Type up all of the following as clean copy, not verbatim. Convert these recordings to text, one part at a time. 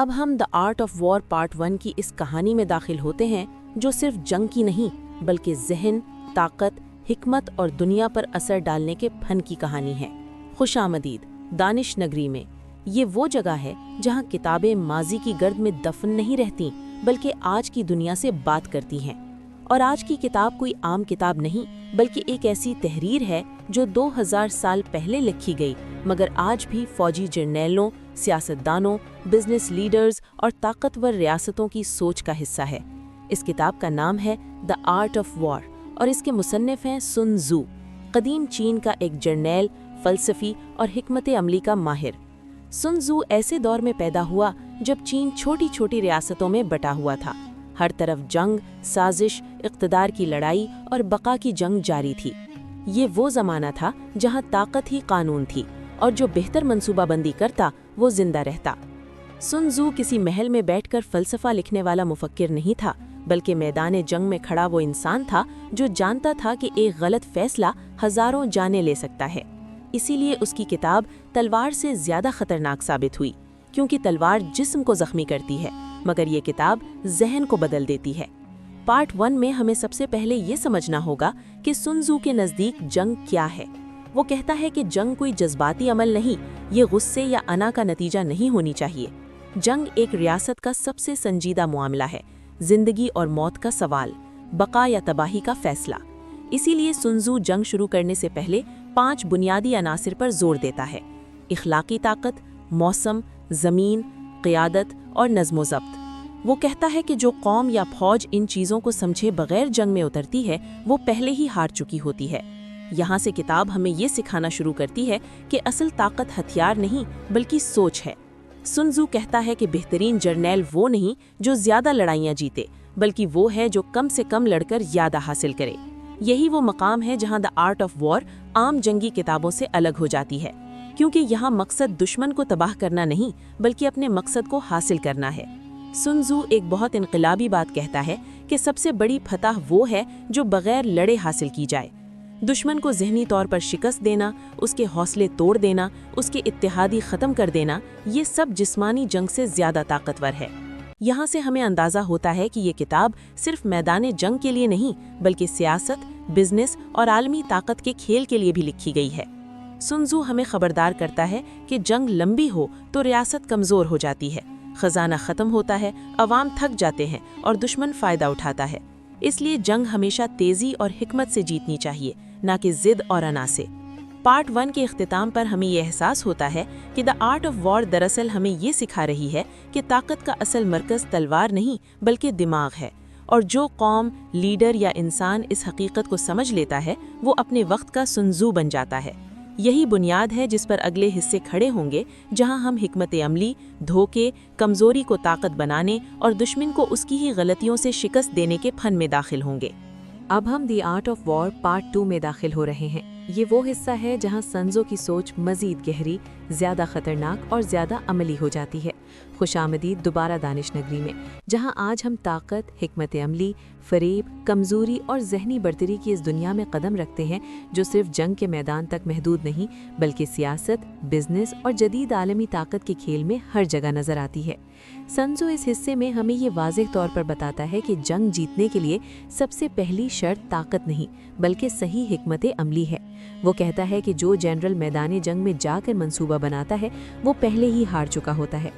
اب ہم the art of war part 1 کی اس کہانی میں داخل ہوتے ہیں جو صرف جنگ کی نہیں بلکہ ذہن، طاقت، حکمت اور دنیا پر اثر ڈالنے کے فن کی کہانی ہے۔ خوش آمدید دانش نگری میں۔ یہ وہ جگہ ہے جہاں کتابیں ماضی کی گرد میں دفن نہیں رہتیں بلکہ آج کی دنیا سے بات کرتی ہیں۔ اور آج کی کتاب کوئی عام کتاب نہیں بلکہ ایک ایسی تحریر ہے جو 2000 سال پہلے لکھی گئی مگر آج بھی فوجی جرنیلوں، سیاستدانوں، بزنس لیڈرز اور طاقتور ریاستوں کی سوچ کا حصہ ہے۔ اس کتاب کا نام ہے دا آرٹ آف وار اور اس کے مصنف ہیں سن تزو، قدیم چین کا ایک جرنیل، فلسفی اور حکمت عملی کا ماہر۔ سن تزو ایسے دور میں پیدا ہوا جب چین چھوٹی چھوٹی ریاستوں میں بٹا ہوا تھا۔ ہر طرف جنگ، سازش، اقتدار کی لڑائی اور بقا کی جنگ جاری تھی۔ یہ وہ زمانہ تھا جہاں طاقت ہی قانون تھی اور جو بہتر منصوبہ بندی کرتا وہ زندہ رہتا۔ سن تزو کسی محل میں بیٹھ کر فلسفہ لکھنے والا مفکر نہیں تھا بلکہ میدان جنگ میں کھڑا وہ انسان تھا جو جانتا تھا کہ ایک غلط فیصلہ ہزاروں جانیں لے سکتا ہے۔ اسی لیے اس کی کتاب تلوار سے زیادہ خطرناک ثابت ہوئی، کیونکہ تلوار جسم کو زخمی کرتی ہے مگر یہ کتاب ذہن کو بدل دیتی ہے۔ پارٹ 1 میں ہمیں سب سے پہلے یہ سمجھنا ہوگا کہ سن تزو کے نزدیک جنگ کیا ہے۔ وہ کہتا ہے کہ جنگ کوئی جذباتی عمل نہیں، یہ غصے یا انا کا نتیجہ نہیں ہونی چاہیے۔ جنگ ایک ریاست کا سب سے سنجیدہ معاملہ ہے، زندگی اور موت کا سوال، بقا یا تباہی کا فیصلہ۔ اسی لیے سن تزو جنگ شروع کرنے سے پہلے 5 بنیادی عناصر پر زور دیتا ہے: اخلاقی طاقت، موسم، زمین، قیادت اور نظم و ضبط۔ وہ کہتا ہے کہ جو قوم یا فوج ان چیزوں کو سمجھے بغیر جنگ میں اترتی ہے وہ پہلے ہی ہار چکی ہوتی ہے۔ یہاں سے کتاب ہمیں یہ سکھانا شروع کرتی ہے کہ اصل طاقت ہتھیار نہیں بلکہ سوچ ہے۔ سن تزو کہتا ہے کہ بہترین جرنیل وہ نہیں جو زیادہ لڑائیاں جیتے بلکہ وہ ہے جو کم سے کم لڑ کر زیادہ حاصل کرے۔ یہی وہ مقام ہے جہاں دا آرٹ آف وار عام جنگی کتابوں سے الگ ہو جاتی ہے، کیونکہ یہاں مقصد دشمن کو تباہ کرنا نہیں بلکہ اپنے مقصد کو حاصل کرنا ہے۔ سن تزو ایک بہت انقلابی بات کہتا ہے کہ سب سے بڑی فتح وہ ہے جو بغیر لڑے حاصل کی جائے۔ دشمن کو ذہنی طور پر شکست دینا، اس کے حوصلے توڑ دینا، اس کے اتحادی ختم کر دینا، یہ سب جسمانی جنگ سے زیادہ طاقتور ہے۔ یہاں سے ہمیں اندازہ ہوتا ہے کہ یہ کتاب صرف میدان جنگ کے لیے نہیں بلکہ سیاست، بزنس اور عالمی طاقت کے کھیل کے لیے بھی لکھی گئی ہے۔ سن تزو ہمیں خبردار کرتا ہے کہ جنگ لمبی ہو تو ریاست کمزور ہو جاتی ہے، خزانہ ختم ہوتا ہے، عوام تھک جاتے ہیں اور دشمن فائدہ اٹھاتا ہے۔ اس لیے جنگ ہمیشہ تیزی اور حکمت سے جیتنی چاہیے، نہ کہ ضد اور انا سے۔ پارٹ 1 کے اختتام پر ہمیں یہ احساس ہوتا ہے کہ دا آرٹ آف وار دراصل ہمیں یہ سکھا رہی ہے کہ طاقت کا اصل مرکز تلوار نہیں بلکہ دماغ ہے، اور جو قوم، لیڈر یا انسان اس حقیقت کو سمجھ لیتا ہے وہ اپنے وقت کا سن تزو بن جاتا ہے۔ یہی بنیاد ہے جس پر اگلے حصے کھڑے ہوں گے، جہاں ہم حکمت عملی، دھوکے، کمزوری کو طاقت بنانے اور دشمن کو اس کی ہی غلطیوں سے شکست دینے کے فن میں داخل ہوں گے۔ اب ہم the art of war part 2 میں داخل ہو رہے ہیں۔ یہ وہ حصہ ہے جہاں سن تزو کی سوچ مزید گہری، زیادہ خطرناک اور زیادہ عملی ہو جاتی ہے۔ خوش آمدید دوبارہ دانش نگری میں، جہاں آج ہم طاقت، حکمت عملی، فریب، کمزوری اور ذہنی برتری کی اس دنیا میں قدم رکھتے ہیں جو صرف جنگ کے میدان تک محدود نہیں بلکہ سیاست، بزنس اور جدید عالمی طاقت کے کھیل میں ہر جگہ نظر آتی ہے۔ سن تزو اس حصے میں ہمیں یہ واضح طور پر بتاتا ہے کہ جنگ جیتنے کے لیے سب سے پہلی شرط طاقت نہیں بلکہ صحیح حکمت عملی ہے۔ وہ کہتا ہے کہ جو جنرل میدان جنگ میں جا کر منصوبہ بناتا ہے وہ پہلے ہی ہار چکا ہوتا ہے۔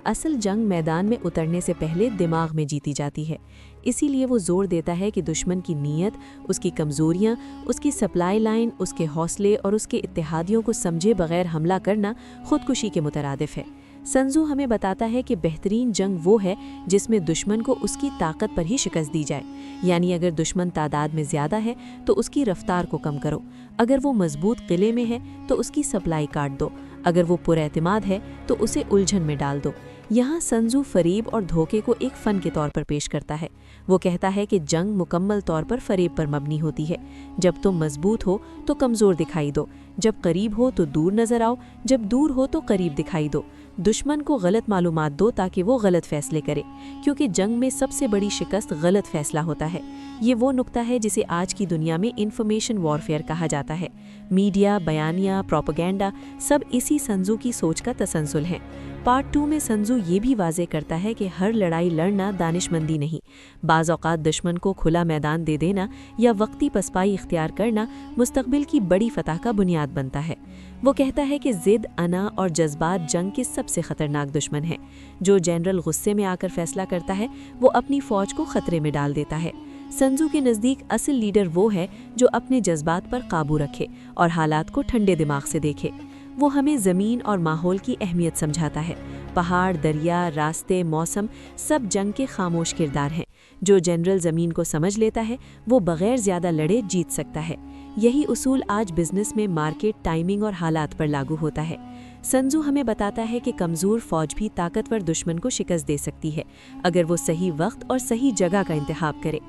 اصل جنگ میدان میں اترنے سے پہلے دماغ میں جیتی جاتی ہے۔ اسی لیے وہ زور دیتا ہے کہ دشمن کی نیت، اس کی کمزوریاں، اس کی سپلائی لائن، اس کے حوصلے اور اس کے اتحادیوں کو سمجھے بغیر حملہ کرنا خودکشی کے مترادف ہے۔ سن تزو ہمیں بتاتا ہے کہ بہترین جنگ وہ ہے جس میں دشمن کو اس کی طاقت پر ہی شکست دی جائے، یعنی اگر دشمن تعداد میں زیادہ ہے تو اس کی رفتار کو کم کرو، اگر وہ مضبوط قلعے میں ہے تو اس کی سپلائی کاٹ دو، اگر وہ پر اعتماد ہے تو اسے الجھن میں ڈال دو۔ یہاں سن تزو فریب اور دھوکے کو ایک فن کے طور پر پیش کرتا ہے۔ وہ کہتا ہے کہ جنگ مکمل طور پر فریب پر مبنی ہوتی ہے۔ جب تم مضبوط ہو تو کمزور دکھائی دو، جب قریب ہو تو دور نظر آؤ، جب دور ہو تو قریب دکھائی دو۔ دشمن کو غلط معلومات دو تاکہ وہ غلط فیصلے کرے، کیونکہ جنگ میں سب سے بڑی شکست غلط فیصلہ ہوتا ہے۔ یہ وہ نقطہ ہے جسے آج کی دنیا میں انفارمیشن وارفیئر کہا جاتا ہے۔ मीडिया, बयानिया, प्रोपेगेंडा सब इसी संजू की सोच का तसलसल है। पार्ट 2 में संजू ये भी वाज़े करता है कि हर लड़ाई लड़ना दानिशमंदी नहीं, बाज़ औक़ात दुश्मन को खुला मैदान दे देना या वक्ती पसपाई इख्तियार करना मुस्तक़बिल की बड़ी फ़तह का बुनियाद बनता है। वो कहता है कि ज़िद, अना और जज्बात जंग के सबसे ख़तरनाक दुश्मन हैं। जो जनरल गुस्से में आकर फैसला करता है वो अपनी फ़ौज को ख़तरे में डाल देता है। संजू के नज़दीक असल लीडर वो है जो अपने जज्बात पर काबू रखे और हालात को ठंडे दिमाग से देखे। वो हमें ज़मीन और माहौल की अहमियत समझाता है। पहाड़, दरिया, रास्ते, मौसम सब जंग के खामोश किरदार हैं। जो जनरल ज़मीन को समझ लेता है वो बग़ैर ज़्यादा लड़े जीत सकता है। यही उसूल आज बिज़नेस में मार्केट, टाइमिंग और हालात पर लागू होता है। संजू हमें बताता है कि कमज़ोर फ़ौज भी ताकतवर दुश्मन को शिकस्त दे सकती है अगर वो सही वक्त और सही जगह का इंतखाब करे।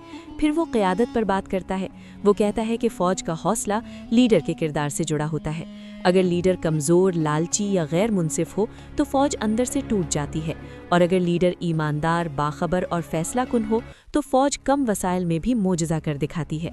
फिर वो क़यादत पर बात करता है। वो कहता है कि फ़ौज का हौसला लीडर के किरदार से जुड़ा होता है। अगर लीडर कमज़ोर, लालची या गैर मुनसिफ हो तो फ़ौज अंदर से टूट जाती है, और अगर लीडर ईमानदार, बाखबर और फैसला कुन हो तो फ़ौज कम वसाइल में भी मोजज़ा कर दिखाती है।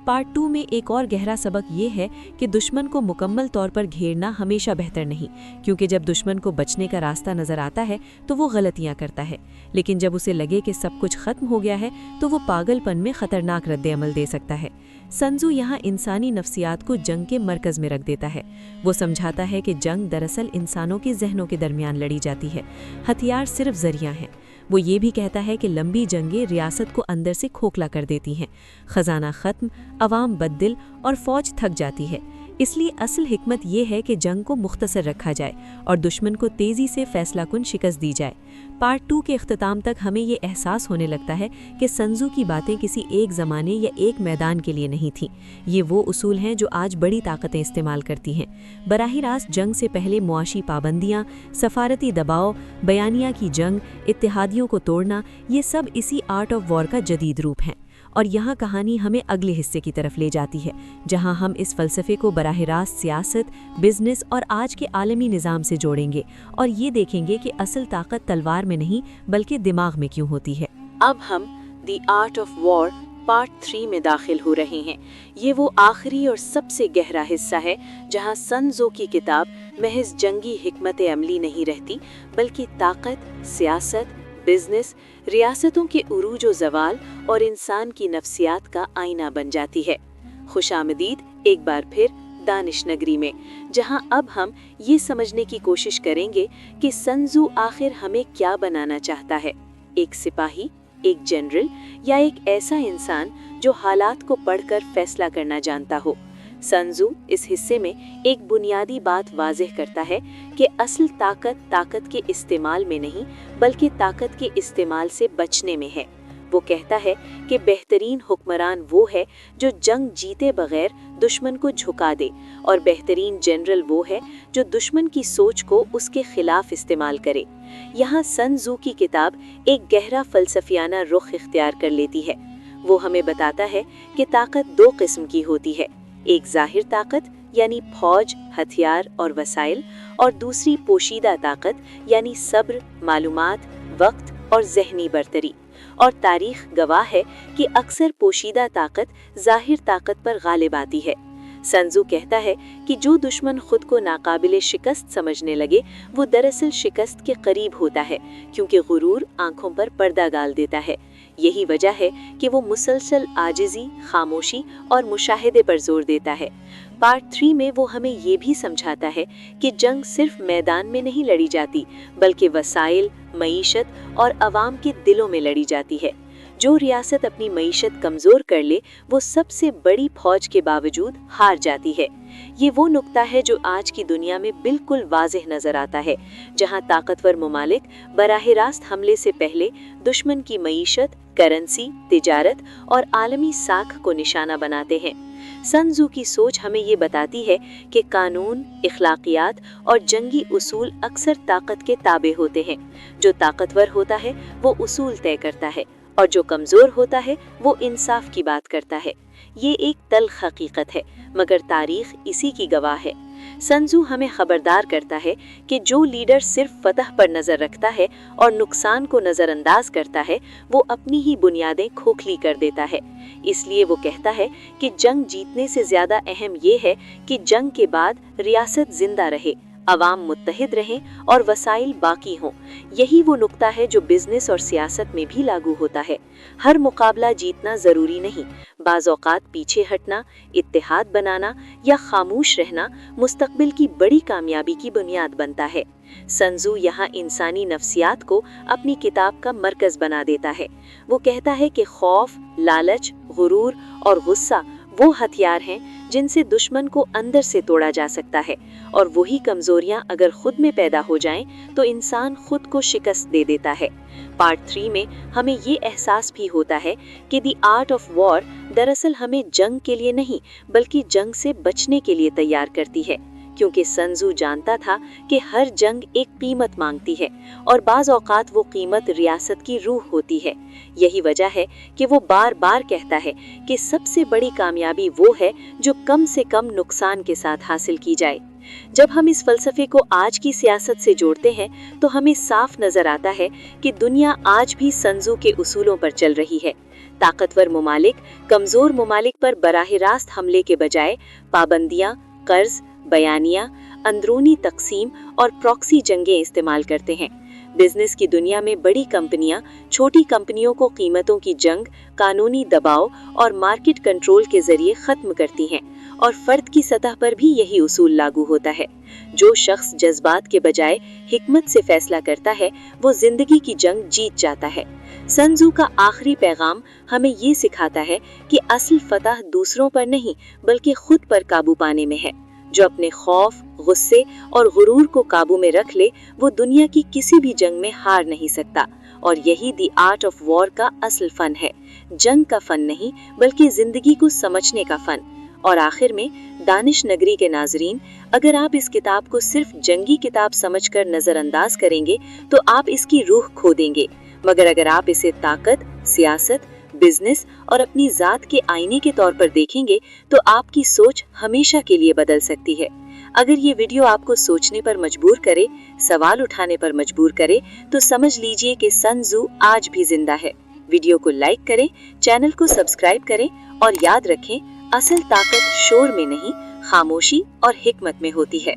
पार्ट 2 में एक और गहरा सबक ये है कि दुश्मन को मुकम्मल तौर पर घेरना हमेशा बेहतर नहीं, क्योंकि जब दुश्मन को बचने का रास्ता नज़र आता है तो वो गलतियां करता है, लेकिन जब उसे लगे कि सब कुछ ख़त्म हो गया है तो वो पागलपन में ख़तरनाक रद्द-ए-अमल दे सकता है। संजू यहाँ इंसानी नफ्सियात को जंग के मरकज़ में रख देता है। वो समझाता है कि जंग दरअसल इंसानों के जहनों के दरमियान लड़ी जाती है, हथियार सिर्फ ज़रिया हैं। वो ये भी कहता है कि लंबी जंगें रियासत को अंदर से खोखला कर देती हैं, ख़जाना ख़त्म, अवाम बददिल और फ़ौज थक जाती है। इसलिए असल हिकमत ये है कि जंग को मुख्तसर रखा जाए और दुश्मन को तेज़ी से फैसला कुन शिकस्त दी जाए। पार्ट 2 के अख्ताम तक हमें ये एहसास होने लगता है कि संजू की बातें किसी एक ज़माने या एक मैदान के लिए नहीं थीं। ये वो उसूल हैं जो आज बड़ी ताकतें इस्तेमाल करती हैं। बराही रास्त जंग से पहले मुआशी पाबंदियाँ, सफारती दबाव, बयानिया की जंग, इत्तेहादियों को तोड़ना, ये सब इसी आर्ट ऑफ वॉर का जदीद रूप हैं। और यहाँ कहानी हमें अगले हिस्से की तरफ ले जाती है, जहाँ हम इस फ़लसफ़े को बराह रास्त सियासत, बिज़नेस और आज के आलमी निज़ाम से जोड़ेंगे और ये देखेंगे कि असल ताकत तलवार में नहीं बल्कि दिमाग में क्यों होती है। अब हम the art of war part 3 में दाखिल हो रहे हैं। ये वो आखिरी और सबसे गहरा हिस्सा है जहाँ सन त्ज़ो की किताब महज जंगी हिकमत अमली नहीं रहती, बल्कि ताकत, सियासत, बिजनेस, रियासतों के उरूज व ज़वाल और इंसान की नफ्सियात का आईना बन जाती है। खुशामदीद एक बार फिर दानिश नगरी में, जहां अब हम ये समझने की कोशिश करेंगे कि सन त्ज़ो आखिर हमें क्या बनाना चाहता है, एक सिपाही, एक जनरल या एक ऐसा इंसान जो हालात को पढ़कर फैसला करना जानता हो। सन त्ज़ो इस हिस्से में एक बुनियादी बात वाज़ेह करता है कि असल ताकत के इस्तेमाल में नहीं बल्कि ताकत के इस्तेमाल से बचने में है। वो कहता है कि बेहतरीन हुक्मरान वो है जो जंग जीते बगैर दुश्मन को झुका दे, और बेहतरीन जनरल वो है जो दुश्मन की सोच को उसके खिलाफ इस्तेमाल करे। यहाँ सन त्ज़ो की किताब एक गहरा फ़लसफ़ियाना रुख इख्तियार कर लेती है। वो हमें बताता है कि ताकत दो किस्म की होती है, एक ज़ाहिर ताकत यानी फौज, हथियार और वसाइल, और दूसरी पोशीदा ताकत यानी सब्र, मालूमात, वक्त और ज़हनी बरतरी। और तारीख गवाह है कि अक्सर पोशीदा ताकत ज़ाहिर ताकत पर गालिब आती है। सन त्ज़ो कहता है कि जो दुश्मन खुद को नाकाबिले शिकस्त समझने लगे वो दरअसल शिकस्त के करीब होता है, क्योंकि गुरूर आंखों पर पर्दा डाल देता है। यही वजह है कि वो मुसलसल आजिज़ी, खामोशी और मुशाहिदे पर जोर देता है। पार्ट 3 में वो हमें ये भी समझाता है कि जंग सिर्फ मैदान में नहीं लड़ी जाती, बल्कि वसाइल, मईशत और अवाम के दिलों में लड़ी जाती है। जो रियासत अपनी मईशत कमज़ोर कर ले वो सबसे बड़ी फौज के बावजूद हार जाती है। ये वो नुक्ता है जो आज की दुनिया में बिल्कुल वाज़ेह नज़र आता है, जहाँ ताकतवर ममालिक बराह रास्त हमले से पहले दुश्मन की मईशत, करेंसी, तिजारत और आलमी साख को निशाना बनाते हैं। सन त्ज़ो की सोच हमें ये बताती है कि कानून, इखलाकियात और जंगी उसूल अक्सर ताकत के ताबे होते हैं। जो ताकतवर होता है वो उसूल तय करता है, और जो कमज़ोर होता है वो इंसाफ की बात करता है। ये एक तल्ख हकीकत है, मगर तारीख इसी की गवाह है। संजू हमें खबरदार करता है कि जो लीडर सिर्फ फतह पर नजर रखता है और नुकसान को नजरअंदाज करता है, वो अपनी ही बुनियादें खोखली कर देता है। इसलिए वो कहता है कि जंग जीतने से ज्यादा अहम ये है कि जंग के बाद रियासत जिंदा रहे, अवाम मुत्तहिद रहें और वसाइल बाकी हों। यही वो नुक्ता है जो बिजनेस और सियासत में भी लागू होता है। हर मुकाबला जीतना जरूरी नहीं, बाज़ औक़ात पीछे हटना, इत्तेहाद बनाना या खामोश रहना मुस्तक़बिल की बड़ी कामयाबी की बुनियाद बनता है। संजू यहाँ इंसानी नफ्सियात को अपनी किताब का मरकज़ बना देता है। वो कहता है कि खौफ, लालच, गुरूर और गुस्सा वो हथियार हैं जिनसे दुश्मन को अंदर से तोड़ा जा सकता है, और वही कमजोरियां अगर खुद में पैदा हो जाएं तो इंसान खुद को शिकस्त दे देता है। पार्ट 3 में हमें ये एहसास भी होता है कि द आर्ट ऑफ वॉर दरअसल हमें जंग के लिए नहीं बल्कि जंग से बचने के लिए तैयार करती है, क्योंकि संजू जानता था कि हर जंग एक कीमत मांगती है और बाज़ औक़ात वो कीमत रियासत की रूह होती है। यही वजह है कि वो बार बार कहता है कि सबसे बड़ी कामयाबी वो है जो कम से कम नुकसान के साथ हासिल की जाए। जब हम इस फलसफे को आज की सियासत से जोड़ते हैं तो हमें साफ नजर आता है कि दुनिया आज भी संजू के उसूलों पर चल रही है। ताकतवर मुमालिक कमजोर मुमालिक पर बराह रास्त हमले के बजाय पाबंदियां, कर्ज, बयानिया, अंदरूनी तकसीम और प्रॉक्सी जंगें इस्तेमाल करते हैं। बिजनेस की दुनिया में बड़ी कंपनियां छोटी कंपनियों को कीमतों की जंग, कानूनी दबाव और मार्केट कंट्रोल के जरिए खत्म करती हैं, और फर्द की सतह पर भी यही उसूल लागू होता है। जो शख्स जज्बात के बजाय हिकमत से फैसला करता है वो जिंदगी की जंग जीत जाता है। संजू का आखिरी पैगाम हमें ये सिखाता है कि असल फतह दूसरों पर नहीं बल्कि खुद पर काबू पाने में है। जो अपने खौफ, गुस्से और गुरूर को काबू में रख ले वो दुनिया की किसी भी जंग में हार नहीं सकता, और यही द आर्ट ऑफ वॉर का असल फन है। जंग का फन नहीं बल्कि जिंदगी को समझने का फन। और आखिर में दानिश नगरी के नाजरीन, अगर आप इस किताब को सिर्फ जंगी किताब समझकर नजरअंदाज करेंगे तो आप इसकी रूह खो देंगे, मगर अगर आप इसे ताकत, सियासत, बिजनेस और अपनी जात के आईने के तौर पर देखेंगे तो आपकी सोच हमेशा के लिए बदल सकती है। अगर ये वीडियो आपको सोचने पर मजबूर करे, सवाल उठाने पर मजबूर करे, तो समझ लीजिए कि संजू आज भी जिंदा है। वीडियो को लाइक करें, चैनल को सब्सक्राइब करें और याद रखें, असल ताकत शोर में नहीं, खामोशी और हिकमत में होती है।